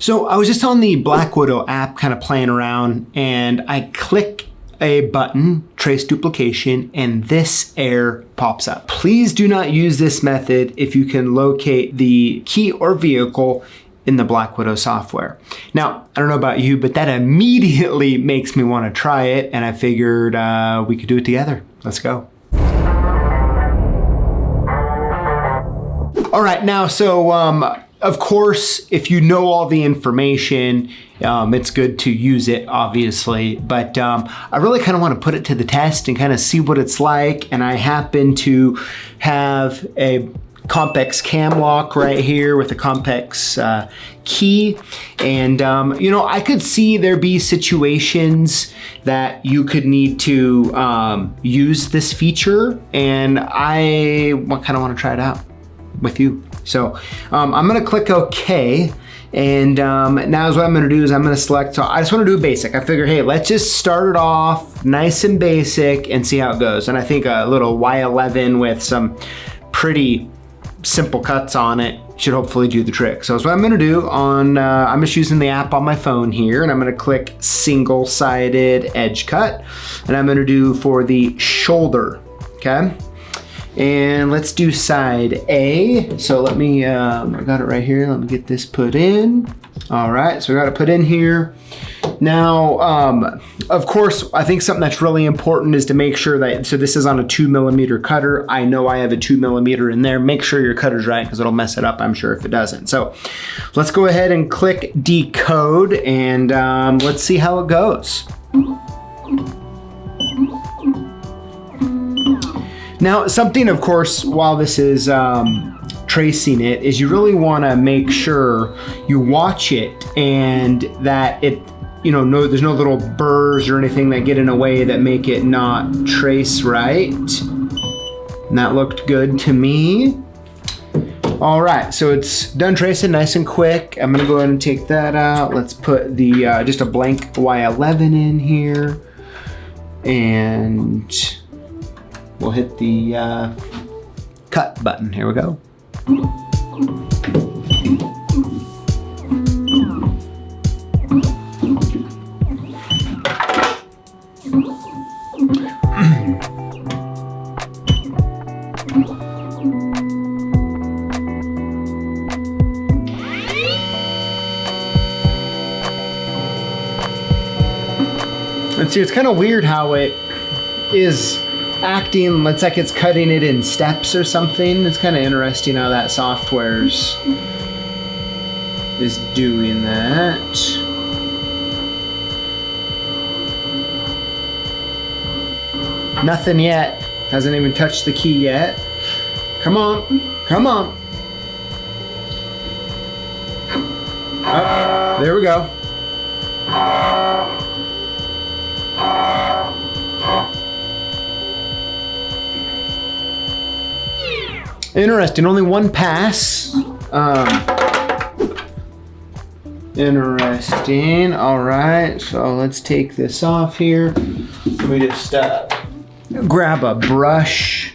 So I was just on the Black Widow app kind of playing around, and I click a button, Trace Duplication, and this error pops up. Please do not use this method if you can locate the key or vehicle in the Black Widow software. Now, I don't know about you, but that immediately makes me want to try it, and I figured we could do it together. Let's go. All right, now, so of course, if you know all the information, it's good to use it, obviously, but I really kind of want to put it to the test and kind of see what it's like. And I happen to have a CompX cam lock right here with a CompX key. And, you know, I could see there be situations that you could need to use this feature, and I kind of want to try it out with you. So I'm gonna click OK, and now what I'm gonna do is I'm gonna select, so I just wanna do a basic. I figure, hey, let's just start it off nice and basic and see how it goes. And I think a little Y11 with some pretty simple cuts on it should hopefully do the trick. So that's what I'm gonna do on, I'm just using the app on my phone here, and I'm gonna click single-sided edge cut, and I'm gonna do for the shoulder, okay? And let's do side A. So let me, I got it right here. Let me get this put in. All right, so we got it put in here. Now, of course, I think something that's really important is to make sure that, so this is on a 2mm cutter. I know I have a 2mm in there. Make sure your cutter's right, because it'll mess it up, I'm sure, if it doesn't. So let's go ahead and click decode, and let's see how it goes. Now, something, of course, while this is tracing it, is you really want to make sure you watch it and that it, you know, there's no little burrs or anything that get in a way that make it not trace right. And that looked good to me. All right, so it's done tracing nice and quick. I'm gonna go ahead and take that out. Let's put the just a blank Y11 in here, and we'll hit the cut button. Here we go. And see, it's kind of weird how it is acting, it's like it's cutting it in steps or something. It's kind of interesting how that software's is doing that. Nothing yet. Hasn't even touched the key yet. Come on, come on. Oh, there we go. Interesting, only one pass. Interesting, all right, so let's take this off here. Let me just grab a brush,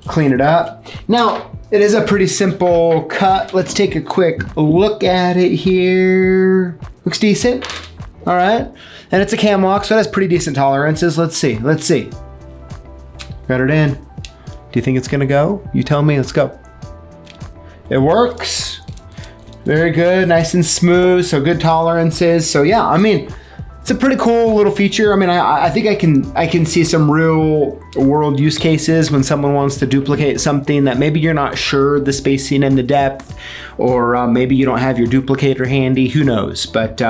clean it up. Now, it is a pretty simple cut. Let's take a quick look at it here. Looks decent, all right. And it's a cam lock, so it has pretty decent tolerances. Let's see. Got it in. Do you think it's gonna go? You tell me, let's go. It works. Very good, nice and smooth, so good tolerances. So yeah, I mean, it's a pretty cool little feature. I mean, I think I can see some real world use cases when someone wants to duplicate something that maybe you're not sure the spacing and the depth, or maybe you don't have your duplicator handy, who knows. But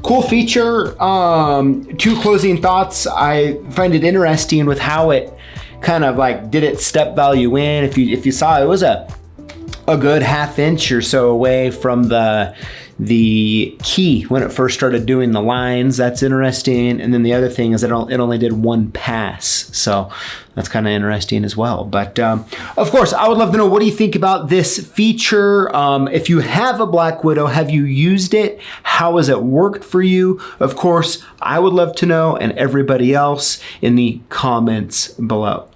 cool feature. Two closing thoughts. I find it interesting with how it kind of like did its step value in. If you saw, it was a good ½ inch or so away from the key when it first started doing the lines. That's interesting. And then the other thing is that it only did one pass, so that's kind of interesting as well. But of course, I would love to know, what do you think about this feature? If you have a Black Widow, have you used it? How has it worked for you? Of course, I would love to know, and everybody else, in the comments below.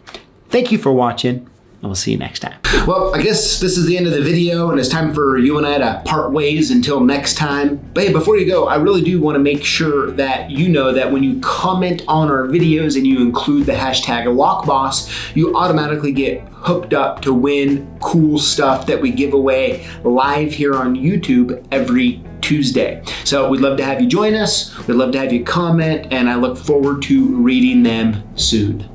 Thank you for watching. and we'll see you next time. Well, I guess this is the end of the video, and it's time for you and I to part ways until next time. But hey, before you go, I really do want to make sure that you know that when you comment on our videos and you include the hashtag Lockboss, you automatically get hooked up to win cool stuff that we give away live here on YouTube every Tuesday. So we'd love to have you join us. We'd love to have you comment, and I look forward to reading them soon.